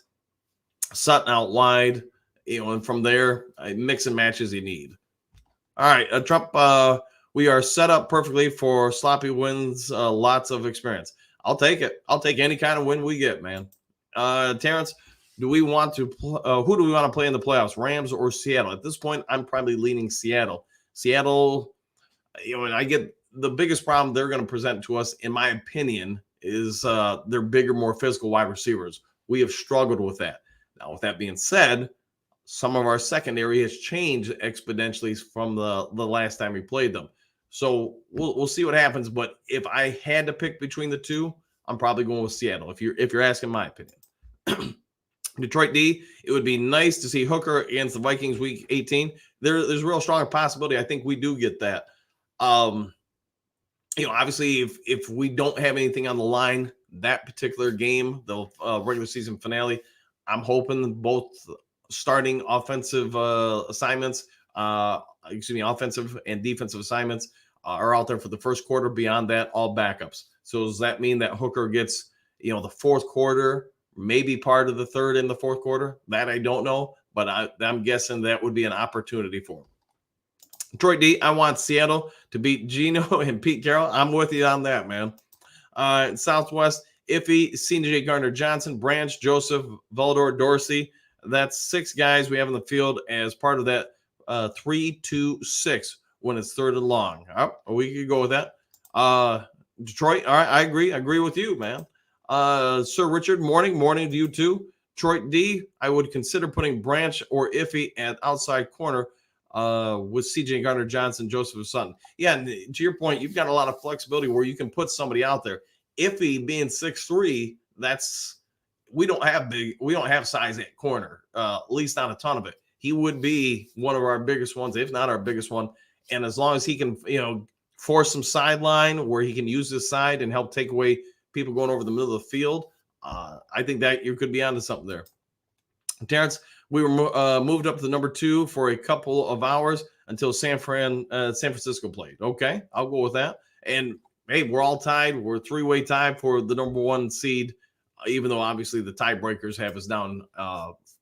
Sutton out wide, and from there, mix and match as you need. All right, Trump, we are set up perfectly for sloppy wins, lots of experience. I'll take it. I'll take any kind of win we get, man. Terrence, who do we want to play in the playoffs, Rams or Seattle? At this point, I'm probably leaning Seattle. Seattle, and I get the biggest problem they're going to present to us, in my opinion, is their bigger, more physical wide receivers. We have struggled with that. Now, with that being said, some of our secondary has changed exponentially from the last time we played them. So we'll see what happens. But if I had to pick between the two, I'm probably going with Seattle. If you're asking my opinion. Detroit D, it would be nice to see Hooker against the Vikings week 18. There's a real strong possibility. I think we do get that. Obviously, if we don't have anything on the line that particular game, the regular season finale, I'm hoping both starting offensive assignments, offensive and defensive assignments are out there for the first quarter. Beyond that, all backups. So does that mean that Hooker gets, the fourth quarter, maybe part of the third and the fourth quarter? That I don't know, but I'm guessing that would be an opportunity for him. Detroit D, I want Seattle to beat Geno and Pete Carroll. I'm with you on that, man. Southwest, Iffy, CJ Gardner Johnson, Branch, Joseph, Valdor, Dorsey. That's 6 guys we have in the field as part of that 3-2-6 when it's third and long. We could go with that. Detroit, all right, I agree with you, man. Sir Richard, morning to you too. Detroit D, I would consider putting Branch or Iffy at outside corner with CJ Gardner Johnson, Joseph Sutton. Yeah, and to your point, you've got a lot of flexibility where you can put somebody out there. Iffy being 6'3", we don't have size at corner, at least not a ton of it. He would be one of our biggest ones, if not our biggest one. And as long as he can, force some sideline where he can use his side and help take away people going over the middle of the field, I think that you could be onto something there. Terrence, we were moved up to the number 2 for a couple of hours until San Francisco played. Okay, I'll go with that. And hey, we're all tied. We're a 3-way tie for the number 1 seed. Even though obviously the tiebreakers have us down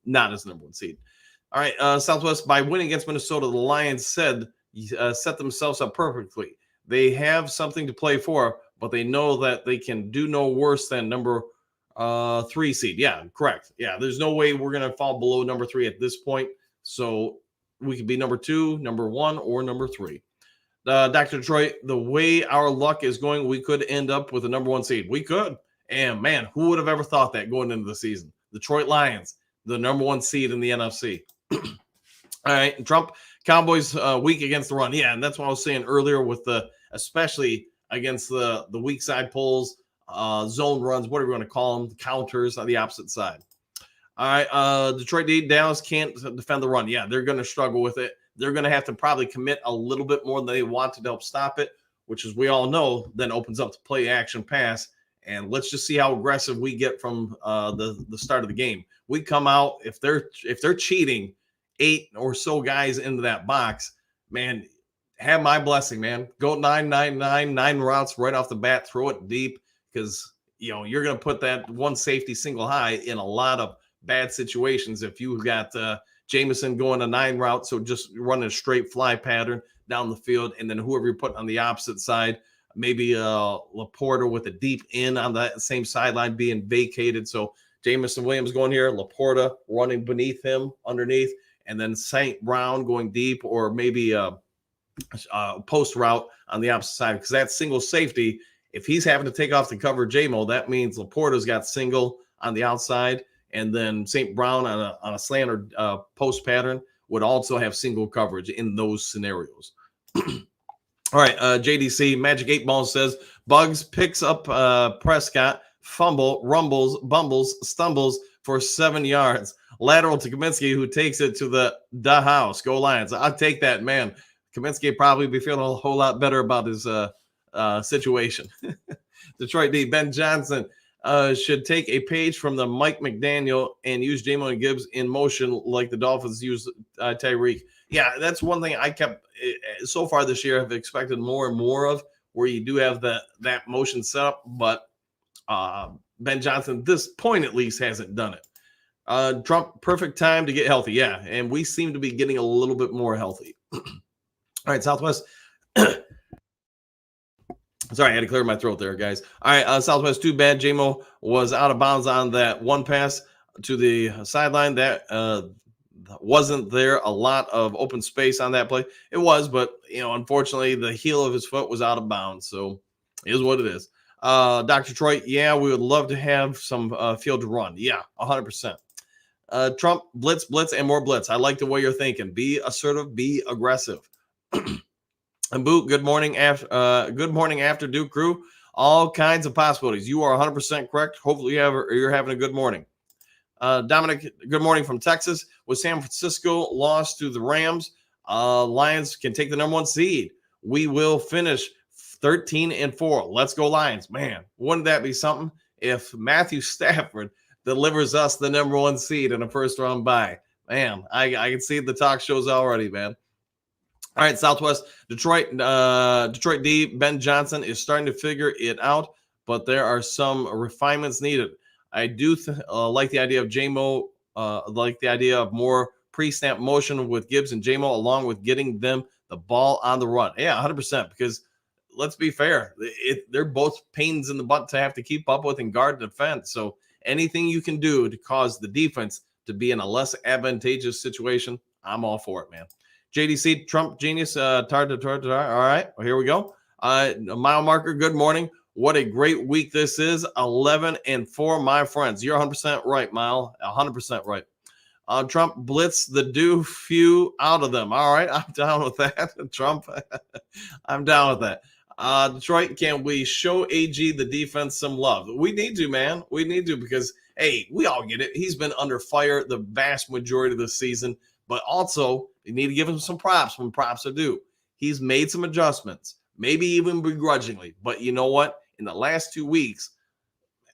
not as number 1 seed. All right, Southwest, by winning against Minnesota, the Lions set themselves up perfectly. They have something to play for, but they know that they can do no worse than number 3 seed. Yeah, correct. Yeah, there's no way we're going to fall below number 3 at this point. So we could be number 2, number 1, or number 3. Dr. Detroit, the way our luck is going, we could end up with a number 1 seed. We could. And, man, who would have ever thought that going into the season? Detroit Lions, the number 1 seed in the NFC. All right, Trump, Cowboys weak against the run. Yeah, and that's what I was saying earlier with especially against the weak side pulls, zone runs, whatever you want to call them, counters on the opposite side. All right. Detroit D, Dallas can't defend the run. Yeah, they're going to struggle with it. They're going to have to probably commit a little bit more than they want to help stop it, which, as we all know, then opens up to play action pass. And let's just see how aggressive we get from the start of the game. We come out, if they're cheating 8 or so guys into that box, man, have my blessing, man. Go 9 routes right off the bat, throw it deep, because you're going to put that one safety single high in a lot of bad situations if you've got Jameson going a 9 route, so just running a straight fly pattern down the field, and then whoever you're putting on the opposite side, maybe Laporta with a deep in on that same sideline being vacated. So Jameson Williams going here, Laporta running beneath him underneath, and then St. Brown going deep, or maybe post route on the opposite side, because that single safety, if he's having to take off to cover J-Mo, that means Laporta's got single on the outside, and then St. Brown on a slant or post pattern would also have single coverage in those scenarios. All right, JDC Magic 8 Ball says Bugs picks up Prescott, fumble, rumbles, bumbles, stumbles for 7 yards. Lateral to Kaminsky, who takes it to the house. Go Lions. I'll take that, man. Kaminsky probably be feeling a whole lot better about his situation. Detroit D. Ben Johnson should take a page from the Mike McDaniel and use J-Mo and Gibbs in motion like the Dolphins use Tyreek. Yeah, that's one thing I kept so far this year. I've expected more and more of, where you do have that motion set up, but Ben Johnson, at this point at least, hasn't done it. Trump, perfect time to get healthy. Yeah, and we seem to be getting a little bit more healthy. All right, Southwest. Sorry, I had to clear my throat there, guys. All right, Southwest, too bad. J-Mo was out of bounds on that one pass to the sideline. That wasn't there a lot of open space on that play. It was, but, unfortunately, the heel of his foot was out of bounds. So it is what it is. Dr. Troy, yeah, we would love to have some field to run. Yeah, 100%. Trump, blitz, and more blitz. I like the way you're thinking. Be assertive, be aggressive. And Boot, good morning after Duke crew. All kinds of possibilities. You are 100% correct. Hopefully you're having a good morning. Dominic, good morning from Texas. With San Francisco lost to the Rams, Lions can take the number 1 seed. We will finish 13-4. Let's go Lions. Man, wouldn't that be something if Matthew Stafford delivers us the number 1 seed in a first round bye? Man, I can see the talk shows already, man. All right, Southwest, Detroit D, Ben Johnson is starting to figure it out, but there are some refinements needed. I do like the idea of J-Mo, like the idea of more pre-snap motion with Gibbs and J-Mo, along with getting them the ball on the run. Yeah, 100%, because let's be fair, they're both pains in the butt to have to keep up with and guard and defend. So anything you can do to cause the defense to be in a less advantageous situation, I'm all for it, man. JDC, Trump genius, all right, well, here we go. Mile marker, good morning. What a great week this is. 11-4, my friends. You're 100% right, Mile. 100% right. Trump blitz the few out of them. All right, I'm down with that. Trump, I'm down with that. Detroit, can we show AG the defense some love? We need to, man. We need to, because, hey, we all get it. He's been under fire the vast majority of the season, but also you need to give him some props when props are due. He's made some adjustments, maybe even begrudgingly. But you know what? In the last 2 weeks,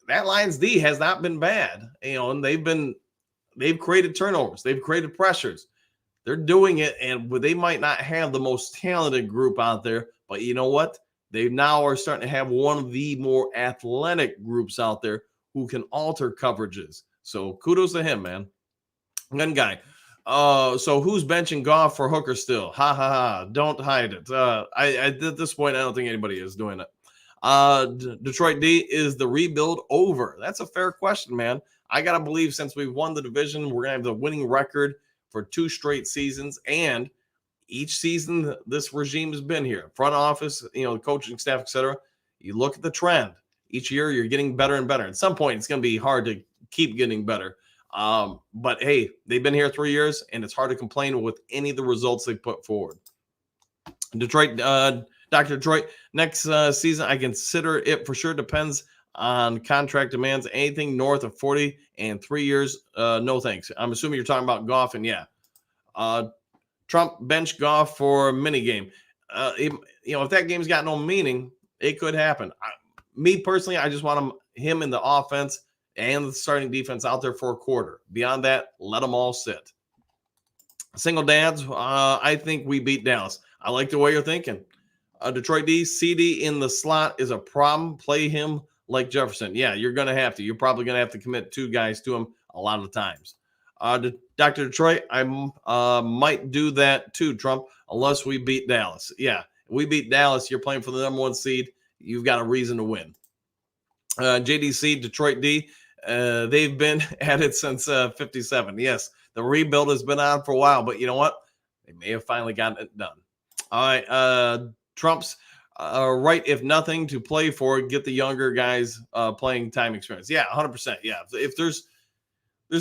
that Lions D has not been bad. And they've created turnovers. They've created pressures. They're doing it, and they might not have the most talented group out there, but you know what? They now are starting to have one of the more athletic groups out there who can alter coverages. So kudos to him, man. Good guy. So who's benching Goff for Hooker still? Ha ha ha! Don't hide it. At this point, I don't think anybody is doing it. Detroit D, is the rebuild over? That's a fair question, man. I gotta believe since we've won the division, we're gonna have the winning record for 2 straight seasons, and each season this regime has been here, front office, the coaching staff, etc. You look at the trend. Each year, you're getting better and better. At some point, it's gonna be hard to keep getting better. But hey, they've been here 3 years, and it's hard to complain with any of the results they put forward. Detroit, Dr. Detroit, next season, I consider it for sure. Depends on contract demands. Anything north of 40 and 3 years, no thanks. I'm assuming you're talking about Goff, and yeah. Trump bench Goff for a mini game. If that game's got no meaning, it could happen. Me personally, I just want him in the offense and the starting defense out there for a quarter. Beyond that, let them all sit. Single dads, I think we beat Dallas. I like the way you're thinking. Detroit D, CD in the slot is a problem. Play him like Jefferson. Yeah, you're going to have to. You're probably going to have to commit 2 guys to him a lot of times. Dr. Detroit, I might do that too, Trump, unless we beat Dallas. Yeah, if we beat Dallas, you're playing for the number 1 seed. You've got a reason to win. JDC, Detroit D, they've been at it since 57. Yes, the rebuild has been on for a while, but you know what? They may have finally gotten it done. All right, Trump's right, if nothing to play for, get the younger guys playing time experience. Yeah, 100%. Yeah, if there's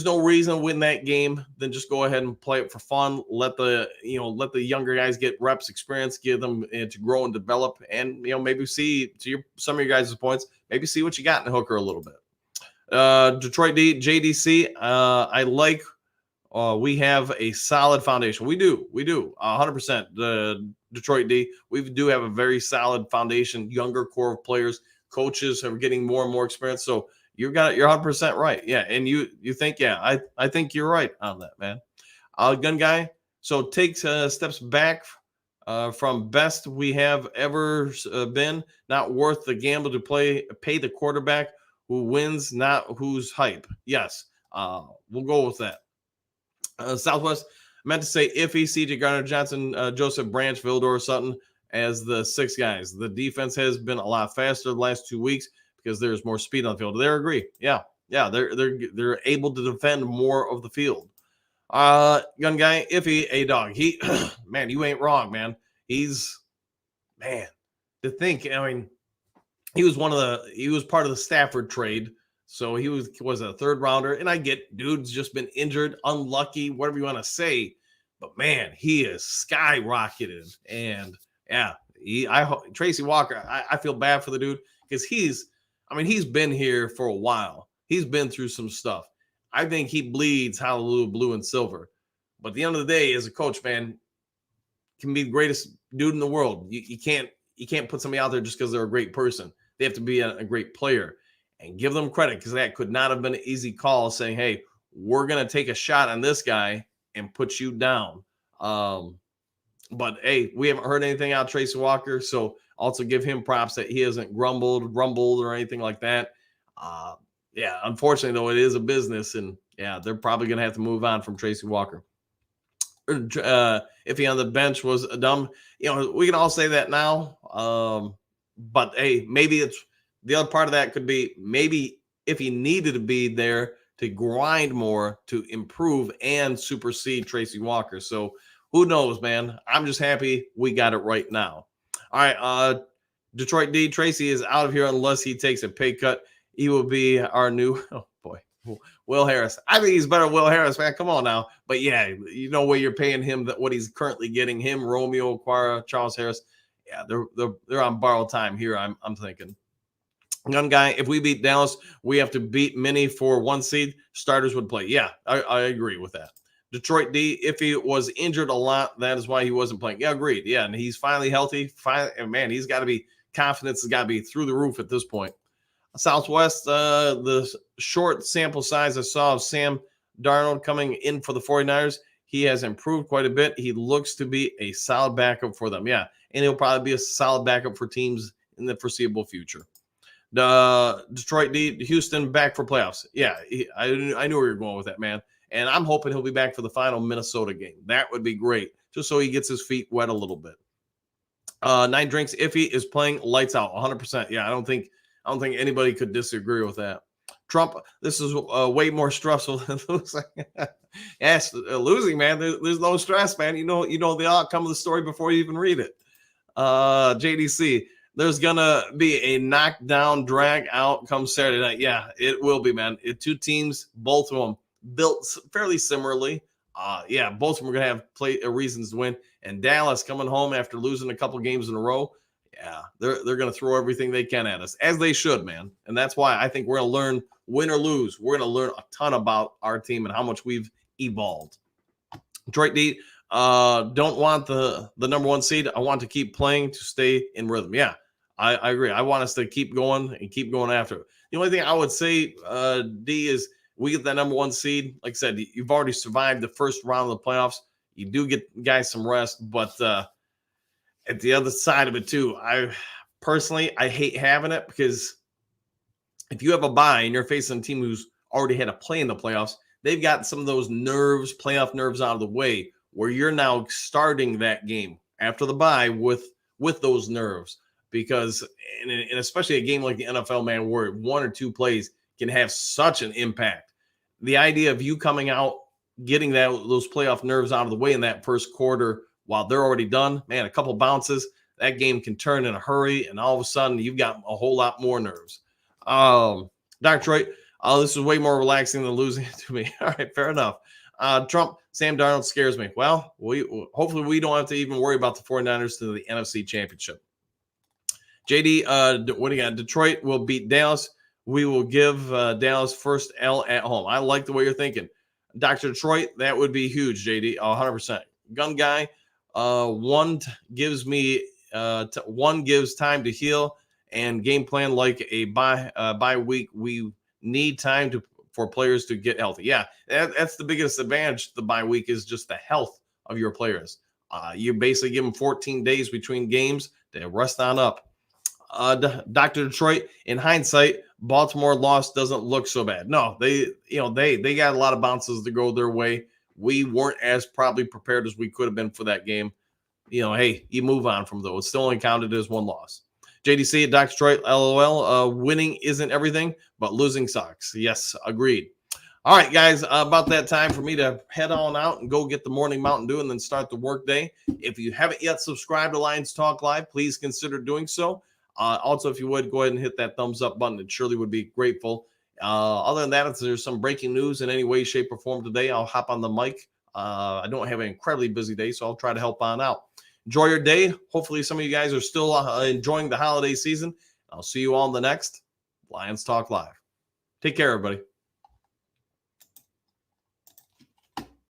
no reason to win that game, then just go ahead and play it for fun. Let the younger guys get reps, experience, give them to grow and develop, and maybe see some of your guys' points. Maybe see what you got in Hooker a little bit. Detroit D, JDC. I like. We have a solid foundation. We do 100%. The Detroit D, we do have a very solid foundation. Younger core of players, coaches are getting more and more experience. So you're 100% right. Yeah, and you think, yeah, I think you're right on that, man. Gun guy. So take steps back from best we have ever been. Not worth the gamble to pay the quarterback who wins, not who's hype. Yes, we'll go with that. Southwest, meant to say iffy, CJ Garner Johnson, Joseph Branch, Vildor, Sutton as the 6 guys. The defense has been a lot faster the last 2 weeks because there's more speed on the field. They agree. Yeah, they're able to defend more of the field. Gun guy, iffy, a dog. He, man, you ain't wrong, man. He's, man, to think. I mean, he was part of the Stafford trade. So he was a 3rd rounder, and I get dude's just been injured, unlucky, whatever you want to say. But man, he is skyrocketed, and yeah, Tracy Walker. I feel bad for the dude because he's been here for a while. He's been through some stuff. I think he bleeds hallelujah blue and silver. But at the end of the day, as a coach, man, can be the greatest dude in the world. You can't put somebody out there just because they're a great person. They have to be a great player. And give them credit because that could not have been an easy call saying, hey, we're going to take a shot on this guy and put you down. But, hey, we haven't heard anything out of Tracy Walker, so also give him props that he hasn't rumbled or anything like that. Yeah, unfortunately, though, it is a business, and, yeah, they're probably going to have to move on from Tracy Walker. If he on the bench was dumb, we can all say that now. But, hey, maybe it's – the other part of that could be maybe if he needed to be there to grind more to improve and supersede Tracy Walker. So who knows, man? I'm just happy we got it right now. All right. Detroit D, Tracy is out of here unless he takes a pay cut. He will be our new, oh boy, Will Harris. I think he's better Will Harris, man. Come on now. But yeah, where you're paying him what he's currently getting him, Romeo, Aquara, Charles Harris. Yeah, they're on borrowed time here. I'm thinking. Gun guy, if we beat Dallas, we have to beat Minnie for 1 seed. Starters would play. Yeah, I agree with that. Detroit D, if he was injured a lot, that is why he wasn't playing. Yeah, agreed. Yeah, and he's finally healthy. Man, he's got to be confidence has got to be through the roof at this point. Southwest, the short sample size I saw of Sam Darnold coming in for the 49ers, he has improved quite a bit. He looks to be a solid backup for them. Yeah, and he'll probably be a solid backup for teams in the foreseeable future. Detroit D, Houston back for playoffs. Yeah, I knew where you're going with that, man. And I'm hoping he'll be back for the final Minnesota game. That would be great, just so he gets his feet wet a little bit. 9 drinks iffy is playing lights out 100%. Yeah, I don't think anybody could disagree with that. Trump, this is way more stressful than losing. Yes, losing, man. There's no stress, man. You know the outcome of the story before you even read it. JDC, there's gonna be a knockdown drag out come Saturday night. Yeah, it will be, man. 2 teams, both of them built fairly similarly. Yeah, both of them are gonna have reasons to win. And Dallas coming home after losing a couple games in a row. Yeah, they're going to throw everything they can at us, as they should, man. And that's why I think we're going to learn, win or lose. We're going to learn a ton about our team and how much we've evolved. Detroit D, don't want the number one seed. I want to keep playing to stay in rhythm. Yeah, I agree. I want us to keep going and keep going after it. The only thing I would say, D, is we get that number one seed. Like I said, you've already survived the first round of the playoffs. You do get guys some rest, but at the other side of it too, I hate having it, because if you have a bye and you're facing a team who's already had a play in the playoffs, they've got some of those nerves, playoff nerves out of the way, where you're now starting that game after the bye with those nerves. Because, and especially a game like the NFL, man, where one or two plays can have such an impact. The idea of you coming out, getting those playoff nerves out of the way in that first quarter while they're already done, man, a couple bounces, that game can turn in a hurry, and all of a sudden you've got a whole lot more nerves. Dr. Troy, this is way more relaxing than losing to me. All right, fair enough. Trump, Sam Darnold scares me. Well, hopefully we don't have to even worry about the 49ers to the NFC Championship. JD, what do you got? Detroit will beat Dallas. We will give Dallas first L at home. I like the way you're thinking. Dr. Detroit, that would be huge, JD, 100%. Gun guy, one gives time to heal and game plan like a bye week. We need time for players to get healthy. Yeah, that's the biggest advantage. The bye week is just the health of your players. You basically give them 14 days between games to rest on up. Dr. Detroit, in hindsight, Baltimore loss doesn't look so bad. No, they got a lot of bounces to go their way. We weren't as probably prepared as we could have been for that game. Hey, you move on from those. It still only counted as one loss. JDC at Dr. Detroit, LOL. Winning isn't everything, but losing sucks. Yes, agreed. All right, guys, about that time for me to head on out and go get the morning Mountain Dew and then start the work day. If you haven't yet subscribed to Lions Talk Live, please consider doing so. Also, if you would, go ahead and hit that thumbs up button. It surely would be grateful. Other than that, if there's some breaking news in any way, shape, or form today, I'll hop on the mic. I don't have an incredibly busy day, so I'll try to help on out. Enjoy your day. Hopefully, some of you guys are still enjoying the holiday season. I'll see you all in the next Lions Talk Live. Take care, everybody.